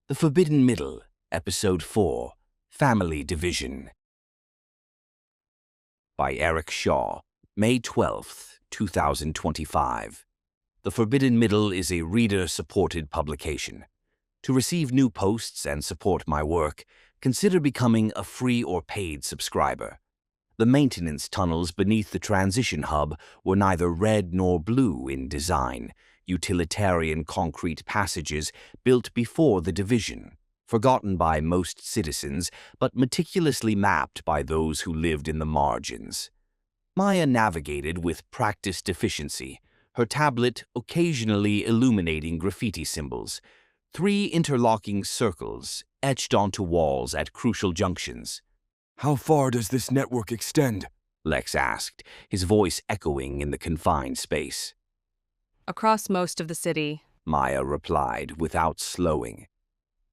The Forbidden Middle, Episode 4, Family Division. By Eric Shaw, May 12th, 2025. The Forbidden Middle is a reader-supported publication. To receive new posts and support my work, consider becoming a free or paid subscriber. The maintenance tunnels beneath the transition hub were neither red nor blue in design, utilitarian concrete passages built before the division, forgotten by most citizens but meticulously mapped by those who lived in the margins. Maya navigated with practiced efficiency, her tablet occasionally illuminating graffiti symbols, 3 interlocking circles etched onto walls at crucial junctions. "How far does this network extend?" Lex asked, his voice echoing in the confined space. Across most of the city, Maya replied without slowing.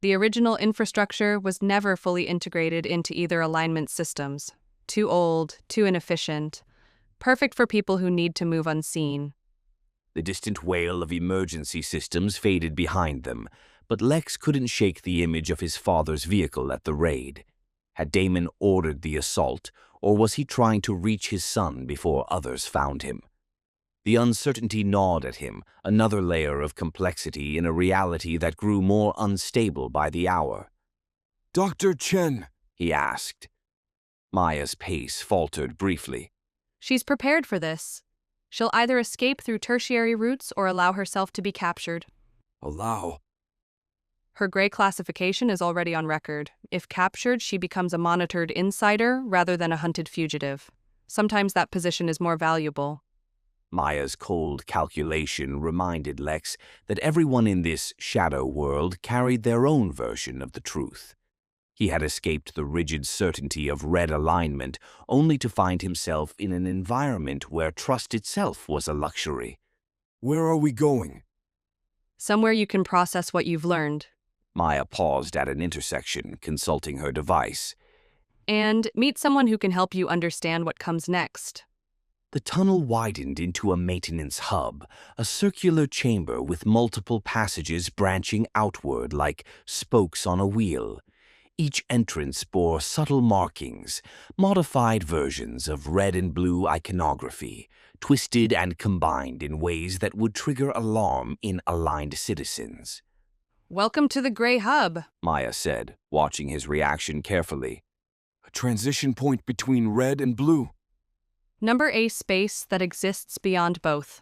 the original infrastructure was never fully integrated into either alignment systems. Too old, too inefficient, perfect for people who need to move unseen. The distant wail of emergency systems faded behind them, but Lex couldn't shake the image of his father's vehicle at the raid. Had Damon ordered the assault, or was he trying to reach his son before others found him? The uncertainty gnawed at him, another layer of complexity in a reality that grew more unstable by the hour. "Dr. Chen," he asked. Maya's pace faltered briefly. She's prepared for this. She'll either escape through tertiary routes or allow herself to be captured. "Allow." Her gray classification is already on record. If captured, she becomes a monitored insider rather than a hunted fugitive. Sometimes that position is more valuable. Maya's cold calculation reminded Lex that everyone in this shadow world carried their own version of the truth. He had escaped the rigid certainty of red alignment only to find himself in an environment where trust itself was a luxury. "Where are we going?" Somewhere you can process what you've learned. Maya paused at an intersection, consulting her device. And meet someone who can help you understand what comes next. The tunnel widened into a maintenance hub, a circular chamber with multiple passages branching outward like spokes on a wheel. Each entrance bore subtle markings, modified versions of red and blue iconography, twisted and combined in ways that would trigger alarm in aligned citizens. Welcome to the Gray Hub, Maya said, watching his reaction carefully. "A transition point between red and blue." number A space that exists beyond both.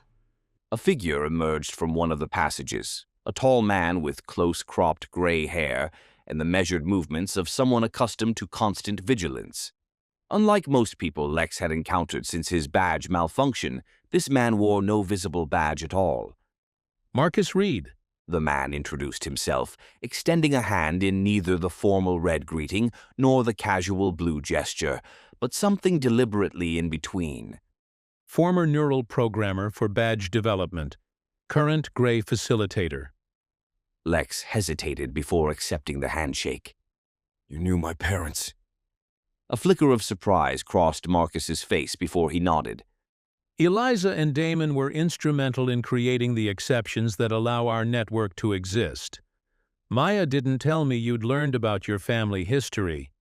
A figure emerged from one of the passages, a tall man with close-cropped gray hair and the measured movements of someone accustomed to constant vigilance. Unlike most people Lex had encountered since his badge malfunction, this man wore no visible badge at all. Marcus Reed. The man introduced himself, extending a hand in neither the formal red greeting nor the casual blue gesture, but something deliberately in between. Former neural programmer for badge development. Current Gray facilitator. Lex hesitated before accepting the handshake. "You knew my parents." A flicker of surprise crossed Marcus's face before he nodded. Eliza and Damon were instrumental in creating the exceptions that allow our network to exist. Maya didn't tell me you'd learned about your family history.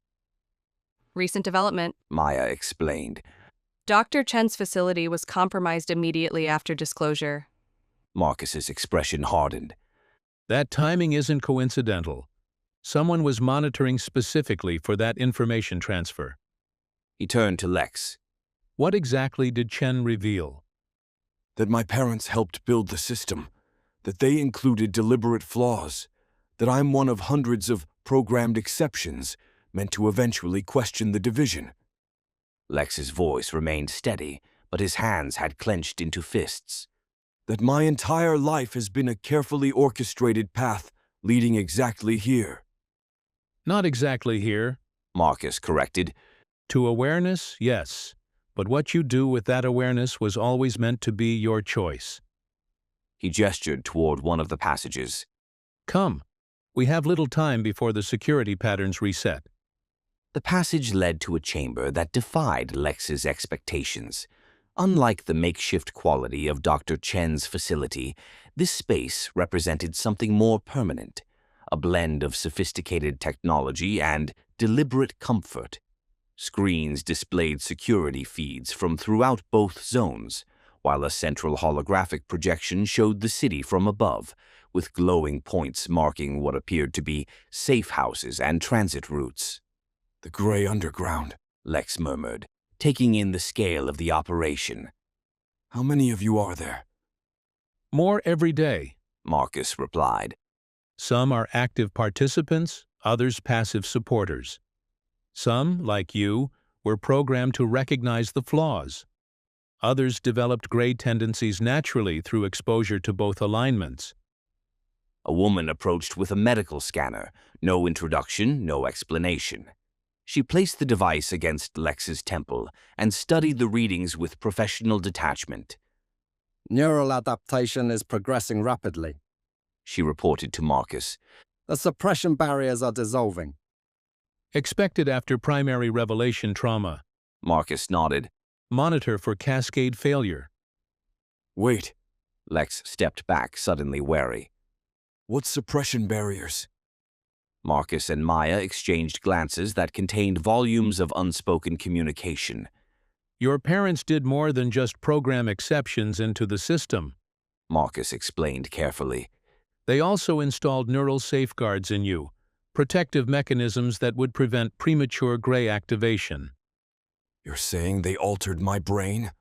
Recent development. Maya explained. Dr. Chen's facility was compromised immediately after disclosure. Marcus's expression hardened. That timing isn't coincidental. Someone was monitoring specifically for that information transfer. He turned to Lex. What exactly did Chen reveal? "That my parents helped build the system, that they included deliberate flaws, that I'm one of hundreds of programmed exceptions meant to eventually question the division." Lex's voice remained steady, but his hands had clenched into fists. "That my entire life has been a carefully orchestrated path leading exactly here." Not exactly here. Marcus corrected. To awareness, yes. But what you do with that awareness was always meant to be your choice. He gestured toward one of the passages. Come. We have little time before the security patterns reset. The passage led to a chamber that defied Lex's expectations. Unlike the makeshift quality of Dr. Chen's facility, this space represented something more permanent, a blend of sophisticated technology and deliberate comfort. Screens displayed security feeds from throughout both zones, while a central holographic projection showed the city from above, with glowing points marking what appeared to be safe houses and transit routes. The gray underground, Lex murmured, taking in the scale of the operation. How many of you are there? More every day. Marcus replied. Some are active participants, others passive supporters. Some, like you, were programmed to recognize the flaws. Others developed gray tendencies naturally through exposure to both alignments. A woman approached with a medical scanner. No introduction, no explanation. She placed the device against Lex's temple and studied the readings with professional detachment. Neural adaptation is progressing rapidly. She reported to Marcus. The suppression barriers are dissolving. Expected after primary revelation trauma. Marcus nodded. Monitor for cascade failure. Wait. Lex stepped back, suddenly wary. What suppression barriers? Marcus and Maya exchanged glances that contained volumes of unspoken communication. Your parents did more than just program exceptions into the system. Marcus explained carefully. They also installed neural safeguards in you, protective mechanisms that would prevent premature gray activation. You're saying they altered my brain?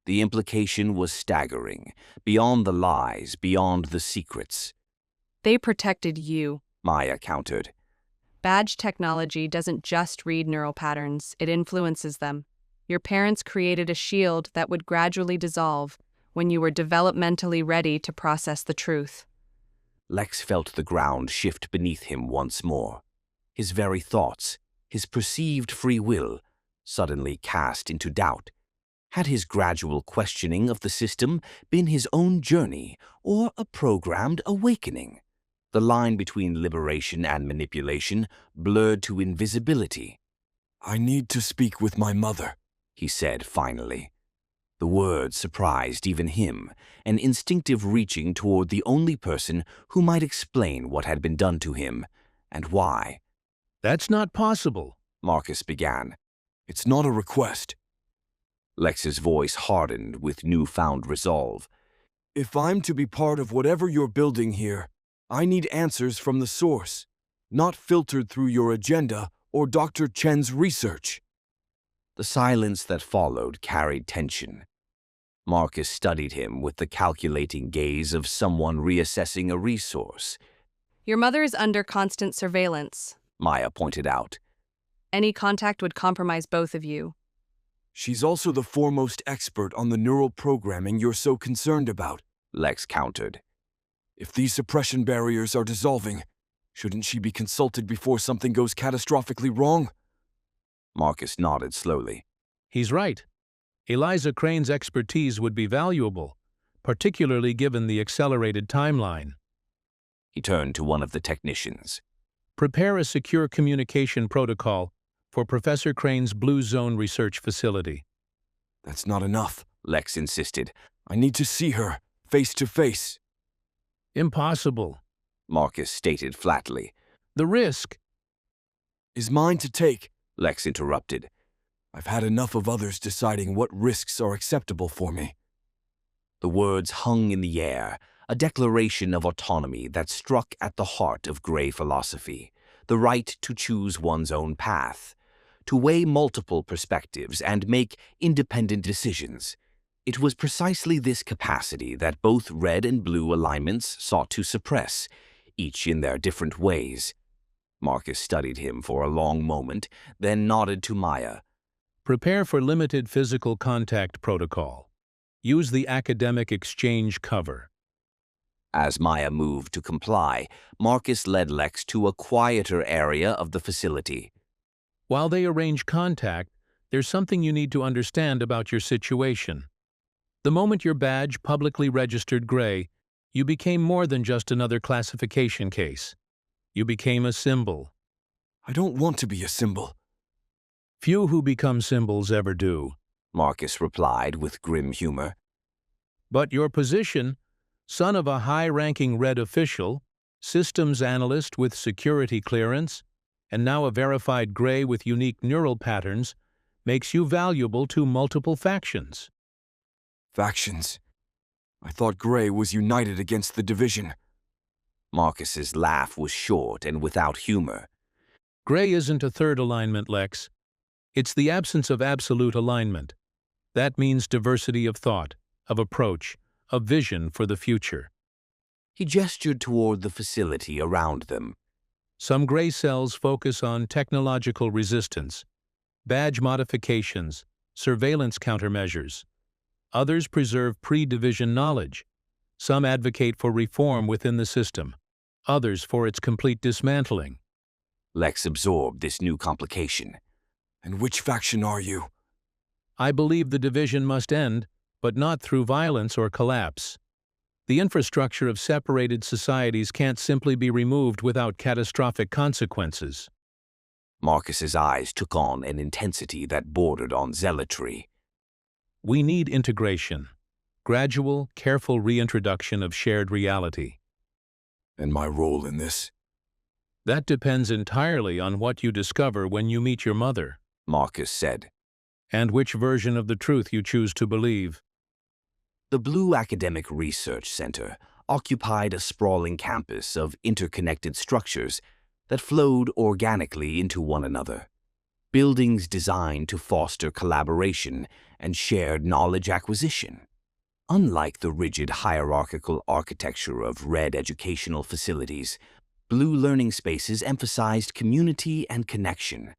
The implication was staggering, beyond the lies, beyond the secrets. They protected you. Maya countered. Badge technology doesn't just read neural patterns, it influences them. Your parents created a shield that would gradually dissolve when you were developmentally ready to process the truth. Lex felt the ground shift beneath him once more. His very thoughts, his perceived free will, suddenly cast into doubt. Had his gradual questioning of the system been his own journey or a programmed awakening? The line between liberation and manipulation blurred to invisibility. I need to speak with my mother, he said finally. The words surprised even him, an instinctive reaching toward the only person who might explain what had been done to him and why. That's not possible, Marcus began. It's not a request. Lex's voice hardened with newfound resolve. If I'm to be part of whatever you're building here, I need answers from the source, not filtered through your agenda or Dr. Chen's research. The silence that followed carried tension. Marcus studied him with the calculating gaze of someone reassessing a resource. Your mother is under constant surveillance, Maya pointed out. Any contact would compromise both of you. She's also the foremost expert on the neural programming you're so concerned about, Lex countered. If these suppression barriers are dissolving, shouldn't she be consulted before something goes catastrophically wrong? Marcus nodded slowly. He's right. Eliza Crane's expertise would be valuable, particularly given the accelerated timeline. He turned to one of the technicians. Prepare a secure communication protocol for Professor Crane's Blue Zone research facility. That's not enough, Lex insisted. I need to see her, face to face. Impossible, Marcus stated flatly. The risk is mine to take, Lex interrupted. I've had enough of others deciding what risks are acceptable for me. The words hung in the air, a declaration of autonomy that struck at the heart of Grey philosophy, the right to choose one's own path, to weigh multiple perspectives and make independent decisions. It was precisely this capacity that both red and blue alignments sought to suppress, each in their different ways. Marcus studied him for a long moment, then nodded to Maya. Prepare for limited physical contact protocol. Use the academic exchange cover. As Maya moved to comply, Marcus led Lex to a quieter area of the facility. While they arrange contact, there's something you need to understand about your situation. The moment your badge publicly registered Gray, you became more than just another classification case. You became a symbol. I don't want to be a symbol. Few who become symbols ever do, Marcus replied with grim humor. But your position, son of a high-ranking Red official, systems analyst with security clearance, and now a verified Gray with unique neural patterns, makes you valuable to multiple factions. Factions? I thought Gray was united against the division. Marcus's laugh was short and without humor. Gray isn't a third alignment, Lex. It's the absence of absolute alignment. That means diversity of thought, of approach, of vision for the future. He gestured toward the facility around them. Some Gray cells focus on technological resistance, badge modifications, surveillance countermeasures. Others preserve pre-division knowledge. Some advocate for reform within the system, others for its complete dismantling. Lex absorbed this new complication. And which faction are you? I believe the division must end, but not through violence or collapse. The infrastructure of separated societies can't simply be removed without catastrophic consequences. Marcus's eyes took on an intensity that bordered on zealotry. We need integration, gradual, careful reintroduction of shared reality. And my role in this? That depends entirely on what you discover when you meet your mother, Marcus said, and which version of the truth you choose to believe. The Blue Academic Research Center occupied a sprawling campus of interconnected structures that flowed organically into one another. Buildings designed to foster collaboration and shared knowledge acquisition. Unlike the rigid hierarchical architecture of red educational facilities, Blue learning spaces emphasized community and connection.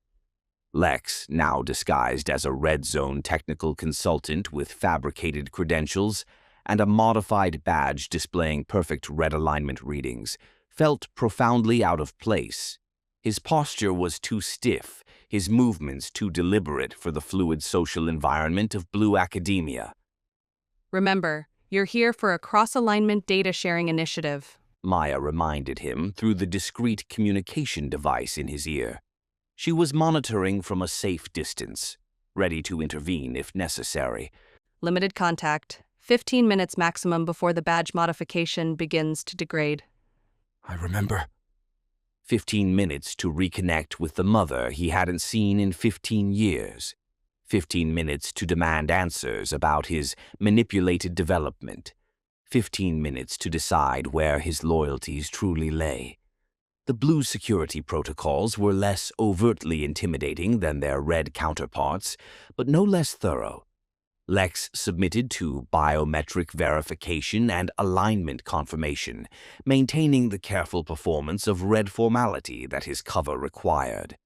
Lex, now disguised as a Red Zone technical consultant with fabricated credentials and a modified badge displaying perfect red alignment readings, felt profoundly out of place. His posture was too stiff, his movements too deliberate for the fluid social environment of Blue academia. Remember, you're here for a cross-alignment data sharing initiative, Maya reminded him through the discreet communication device in his ear. She was monitoring from a safe distance, ready to intervene if necessary. Limited contact, 15 minutes maximum before the badge modification begins to degrade. I remember. 15 minutes to reconnect with the mother he hadn't seen in 15 years. 15 minutes to demand answers about his manipulated development. 15 minutes to decide where his loyalties truly lay. The Blue security protocols were less overtly intimidating than their red counterparts, but no less thorough. Lex submitted to biometric verification and alignment confirmation, maintaining the careful performance of red formality that his cover required.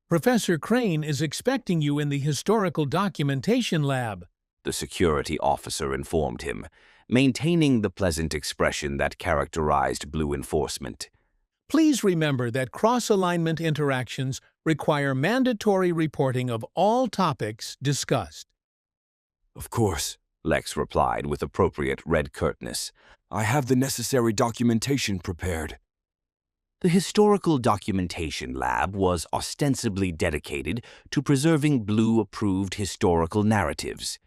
Professor Crane is expecting you in the historical documentation lab, The security officer informed him, maintaining the pleasant expression that characterized Blue enforcement. Please remember that cross-alignment interactions require mandatory reporting of all topics discussed. Of course. Lex replied with appropriate red curtness. I have the necessary documentation prepared. The Historical Documentation Lab was ostensibly dedicated to preserving Blue-approved historical narratives,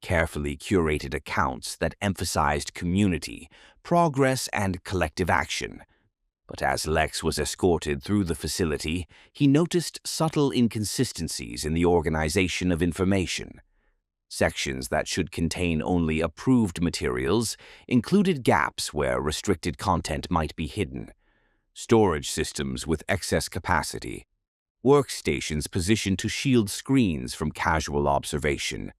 carefully curated accounts that emphasized community, progress, and collective action. But as Lex was escorted through the facility, he noticed subtle inconsistencies in the organization of information. Sections that should contain only approved materials included gaps where restricted content might be hidden, storage systems with excess capacity, workstations positioned to shield screens from casual observation.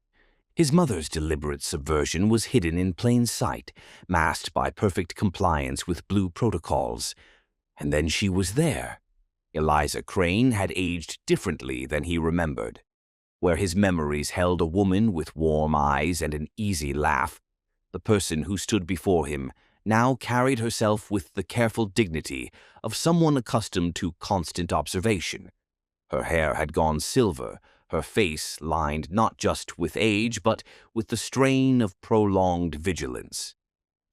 His mother's deliberate subversion was hidden in plain sight, masked by perfect compliance with Blue protocols. And then she was there. Eliza Crane had aged differently than he remembered. Where his memories held a woman with warm eyes and an easy laugh, the person who stood before him now carried herself with the careful dignity of someone accustomed to constant observation. Her hair had gone silver, her face lined not just with age but with the strain of prolonged vigilance.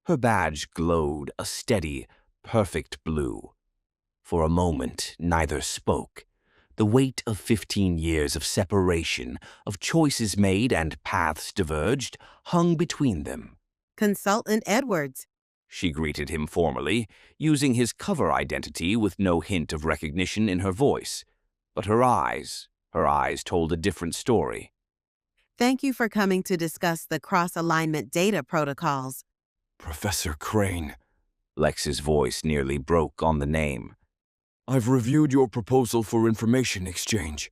Her badge glowed a steady, perfect blue. For a moment, neither spoke. The weight of 15 years of separation, of choices made and paths diverged, hung between them. Consultant Edwards, she greeted him formally, using his cover identity with no hint of recognition in her voice. But her eyes told a different story. Thank you for coming to discuss the cross-alignment data protocols. Professor Crane, Lex's voice nearly broke on the name. I've reviewed your proposal for information exchange.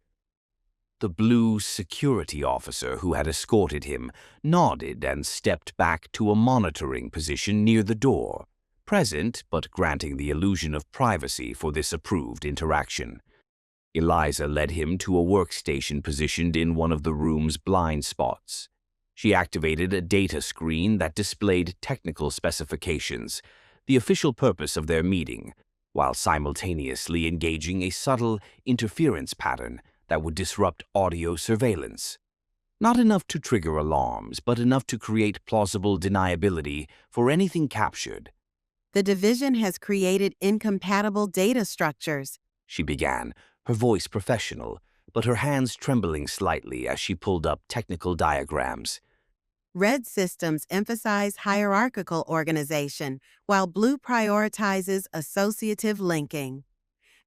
The blue security officer who had escorted him nodded and stepped back to a monitoring position near the door, present but granting the illusion of privacy for this approved interaction. Eliza led him to a workstation positioned in one of the room's blind spots. She activated a data screen that displayed technical specifications, the official purpose of their meeting, while simultaneously engaging a subtle interference pattern that would disrupt audio surveillance. Not enough to trigger alarms, but enough to create plausible deniability for anything captured. The division has created incompatible data structures, She began, her voice professional, but her hands trembling slightly as she pulled up technical diagrams. Red systems emphasize hierarchical organization, while blue prioritizes associative linking.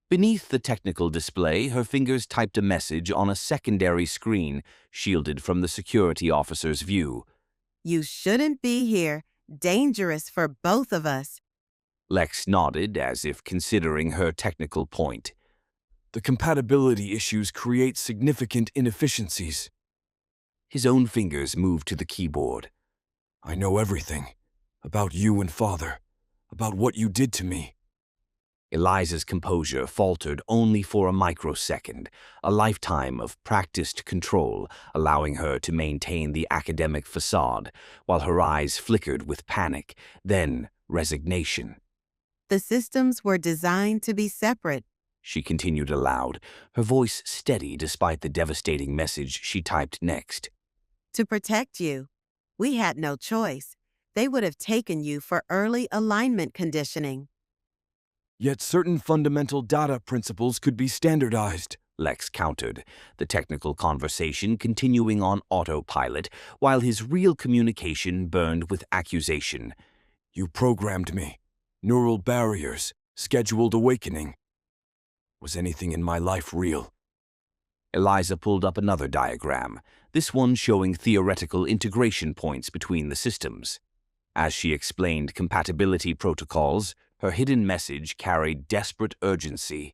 Beneath the technical display, her fingers typed a message on a secondary screen shielded from the security officer's view. You shouldn't be here. Dangerous for both of us. Lex nodded as if considering her technical point. The compatibility issues create significant inefficiencies. His own fingers moved to the keyboard. I know everything. About you and Father. About what you did to me. Eliza's composure faltered only for a microsecond, a lifetime of practiced control, allowing her to maintain the academic facade, while her eyes flickered with panic, then resignation. The systems were designed to be separate. She continued aloud, her voice steady despite the devastating message she typed next. To protect you. We had no choice. They would have taken you for early alignment conditioning. Yet certain fundamental data principles could be standardized. Lex countered, the technical conversation continuing on autopilot, while his real communication burned with accusation. You programmed me. Neural barriers. Scheduled awakening. Was anything in my life real? Eliza pulled up another diagram, this one showing theoretical integration points between the systems. As she explained compatibility protocols, her hidden message carried desperate urgency.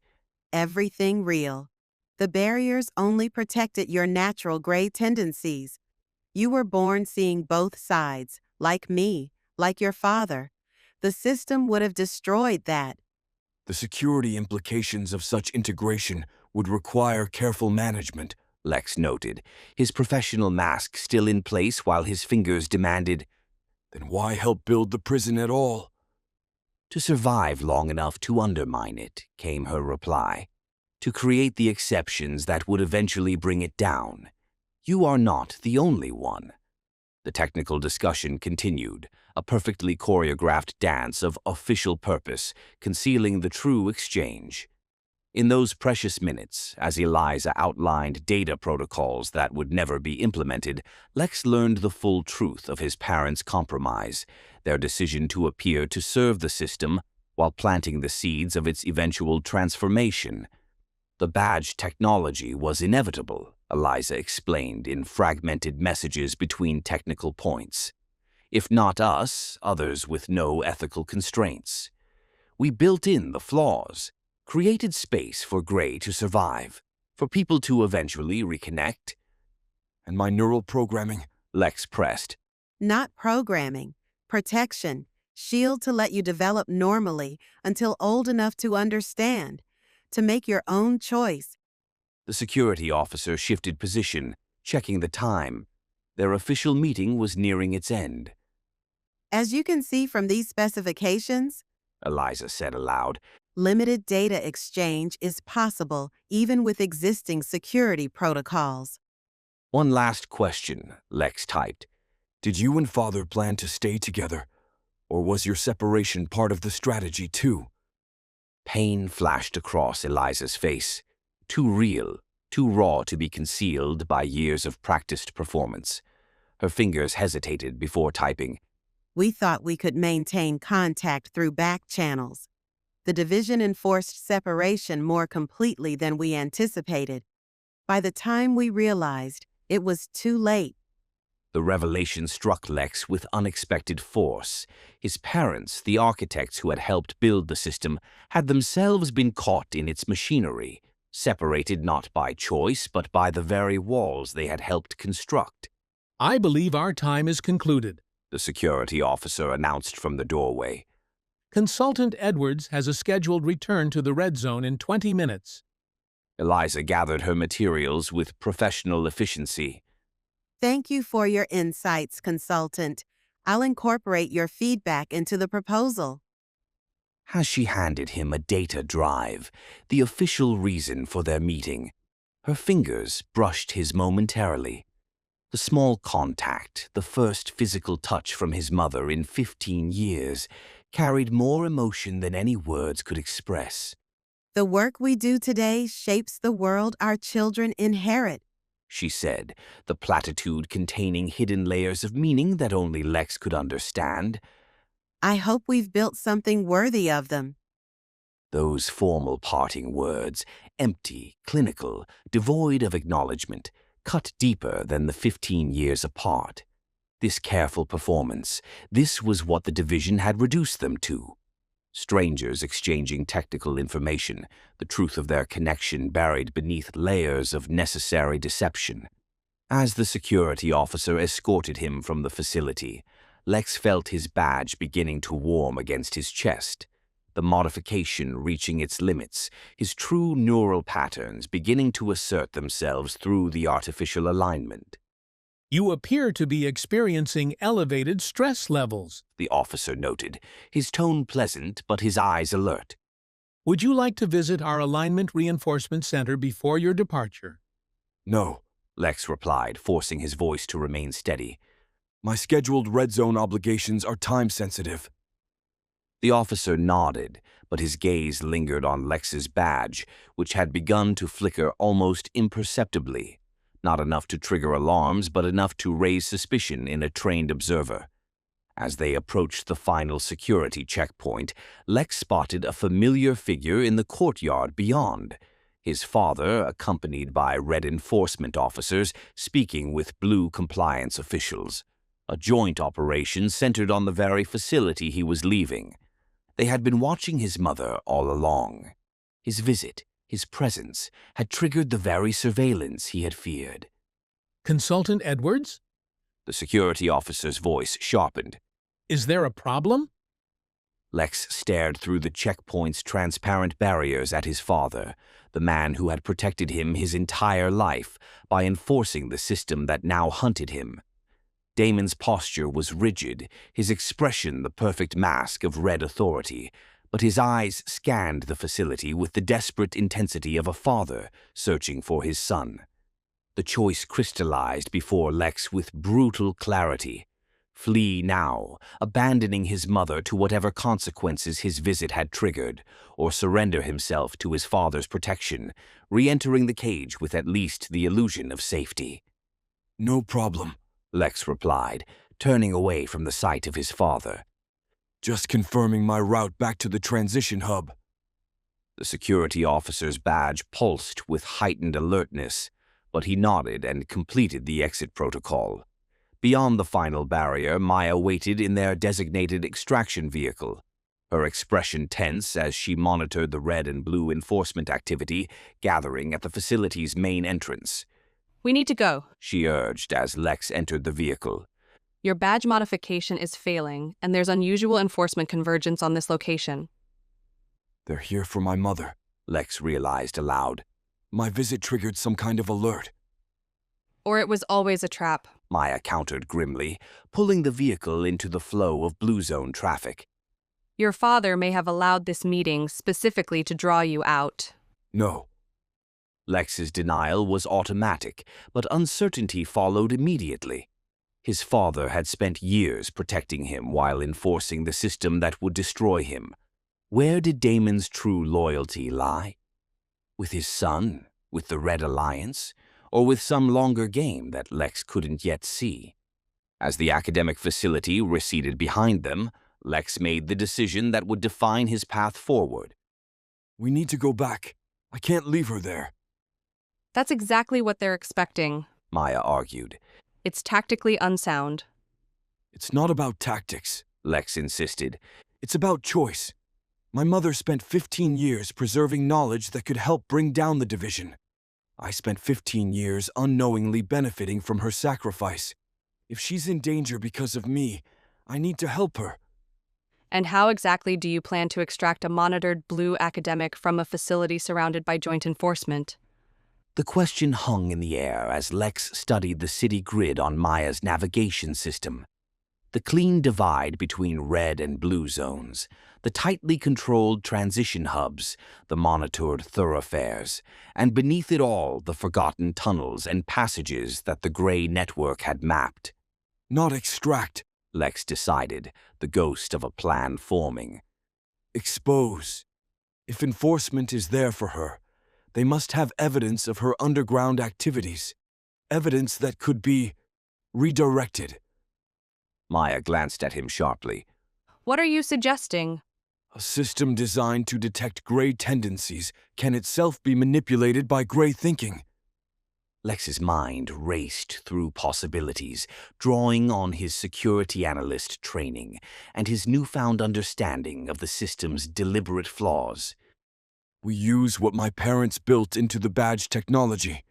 Everything real. The barriers only protected your natural gray tendencies. You were born seeing both sides, like me, like your father. The system would have destroyed that. The security implications of such integration would require careful management, Lex noted, his professional mask still in place while his fingers demanded, Then why help build the prison at all? To survive long enough to undermine it, came her reply. To create the exceptions that would eventually bring it down. You are not the only one. The technical discussion continued, a perfectly choreographed dance of official purpose, concealing the true exchange. In those precious minutes, as Eliza outlined data protocols that would never be implemented, Lex learned the full truth of his parents' compromise, their decision to appear to serve the system while planting the seeds of its eventual transformation. The badge technology was inevitable, Eliza explained in fragmented messages between technical points. If not us, others with no ethical constraints. We built in the flaws, created space for Gray to survive, for people to eventually reconnect. And my neural programming? Lex pressed. Not programming. Protection. Shield to let you develop normally until old enough to understand, to make your own choice. The security officer shifted position, checking the time. Their official meeting was nearing its end. As you can see from these specifications, Eliza said aloud, limited data exchange is possible even with existing security protocols. One last question, Lex typed. Did you and Father plan to stay together? Or was your separation part of the strategy too? Pain flashed across Eliza's face. Too real, too raw to be concealed by years of practiced performance. Her fingers hesitated before typing. We thought we could maintain contact through back channels. The division enforced separation more completely than we anticipated. By the time we realized, it was too late. The revelation struck Lex with unexpected force. His parents, the architects who had helped build the system, had themselves been caught in its machinery, separated not by choice but by the very walls they had helped construct. I believe our time is concluded. The security officer announced from the doorway. Consultant Edwards has a scheduled return to the red zone in 20 minutes. Eliza gathered her materials with professional efficiency. Thank you for your insights, consultant. I'll incorporate your feedback into the proposal. As she handed him a data drive, the official reason for their meeting, her fingers brushed his momentarily. The small contact, the first physical touch from his mother in 15 years, carried more emotion than any words could express. The work we do today shapes the world our children inherit, she said, the platitude containing hidden layers of meaning that only Lex could understand. I hope we've built something worthy of them. Those formal parting words, empty, clinical, devoid of acknowledgement, cut deeper than the 15 years apart. This careful performance, this was what the division had reduced them to. Strangers exchanging technical information, the truth of their connection buried beneath layers of necessary deception. As the security officer escorted him from the facility, Lex felt his badge beginning to warm against his chest, the modification reaching its limits, his true neural patterns beginning to assert themselves through the artificial alignment. You appear to be experiencing elevated stress levels, the officer noted, his tone pleasant but his eyes alert. Would you like to visit our Alignment Reinforcement Center before your departure? No, Lex replied, forcing his voice to remain steady. My scheduled red zone obligations are time-sensitive. The officer nodded, but his gaze lingered on Lex's badge, which had begun to flicker almost imperceptibly. Not enough to trigger alarms, but enough to raise suspicion in a trained observer. As they approached the final security checkpoint, Lex spotted a familiar figure in the courtyard beyond. His father, accompanied by red enforcement officers, speaking with blue compliance officials. A joint operation centered on the very facility he was leaving. They had been watching his mother all along. His visit, his presence, had triggered the very surveillance he had feared. Consultant Edwards? The security officer's voice sharpened. Is there a problem? Lex stared through the checkpoint's transparent barriers at his father, the man who had protected him his entire life by enforcing the system that now hunted him. Damon's posture was rigid, his expression the perfect mask of red authority, but his eyes scanned the facility with the desperate intensity of a father searching for his son. The choice crystallized before Lex with brutal clarity. Flee now, abandoning his mother to whatever consequences his visit had triggered, or surrender himself to his father's protection, re-entering the cage with at least the illusion of safety. No problem, Lex replied, turning away from the sight of his father. Just confirming my route back to the transition hub. The security officer's badge pulsed with heightened alertness, but he nodded and completed the exit protocol. Beyond the final barrier, Maya waited in their designated extraction vehicle, her expression tense as she monitored the red and blue enforcement activity gathering at the facility's main entrance. We need to go, she urged as Lex entered the vehicle. Your badge modification is failing, and there's unusual enforcement convergence on this location. They're here for my mother, Lex realized aloud. My visit triggered some kind of alert. Or it was always a trap, Maya countered grimly, pulling the vehicle into the flow of blue zone traffic. Your father may have allowed this meeting specifically to draw you out. No. Lex's denial was automatic, but uncertainty followed immediately. His father had spent years protecting him while enforcing the system that would destroy him. Where did Damon's true loyalty lie? With his son? With the Red Alliance? Or with some longer game that Lex couldn't yet see? As the academic facility receded behind them, Lex made the decision that would define his path forward. We need to go back. I can't leave her there. That's exactly what they're expecting. Maya argued. It's tactically unsound. It's not about tactics, Lex insisted. it's about choice. My mother spent 15 years preserving knowledge that could help bring down the division. I spent 15 years unknowingly benefiting from her sacrifice. If she's in danger because of me, I need to help her. And how exactly do you plan to extract a monitored blue academic from a facility surrounded by joint enforcement? The question hung in the air as Lex studied the city grid on Maya's navigation system. The clean divide between red and blue zones, the tightly controlled transition hubs, the monitored thoroughfares, and beneath it all the forgotten tunnels and passages that the gray network had mapped. Not extract, Lex decided, the ghost of a plan forming. expose. If enforcement is there for her, they must have evidence of her underground activities. Evidence that could be redirected. Maya glanced at him sharply. What are you suggesting? A system designed to detect gray tendencies can itself be manipulated by gray thinking. Lex's mind raced through possibilities, drawing on his security analyst training and his newfound understanding of the system's deliberate flaws. We use what my parents built into the badge technology,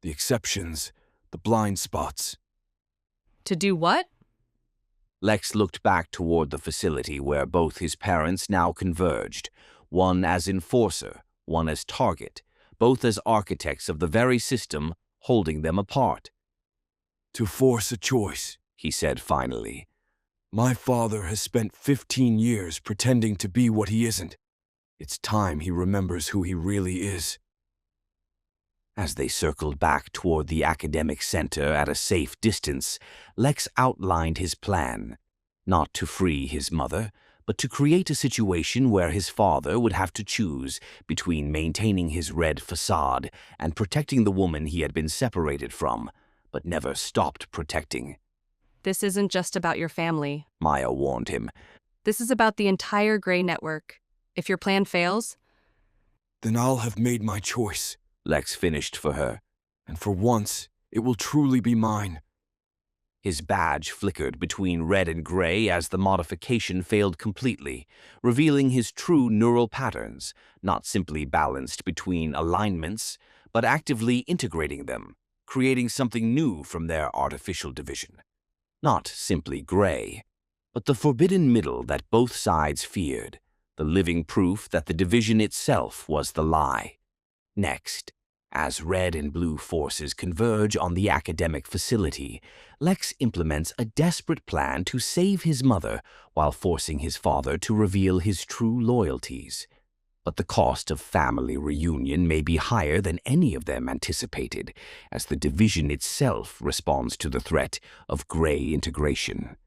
the exceptions, the blind spots. To do what? Lex looked back toward the facility where both his parents now converged, one as enforcer, one as target, both as architects of the very system holding them apart. To force a choice, He said finally. My father has spent 15 years pretending to be what he isn't. It's time he remembers who he really is. As they circled back toward the academic center at a safe distance, Lex outlined his plan, not to free his mother, but to create a situation where his father would have to choose between maintaining his red facade and protecting the woman he had been separated from, but never stopped protecting. This isn't just about your family. Maya warned him. This is about the entire gray network. If your plan fails, Then I'll have made my choice, Lex finished for her. and for once, it will truly be mine. His badge flickered between red and gray as the modification failed completely, revealing his true neural patterns, not simply balanced between alignments, but actively integrating them, creating something new from their artificial division. Not simply gray, but the forbidden middle that both sides feared, the living proof that the division itself was the lie. Next, as red and blue forces converge on the academic facility, Lex implements a desperate plan to save his mother while forcing his father to reveal his true loyalties. But the cost of family reunion may be higher than any of them anticipated, as the division itself responds to the threat of gray integration.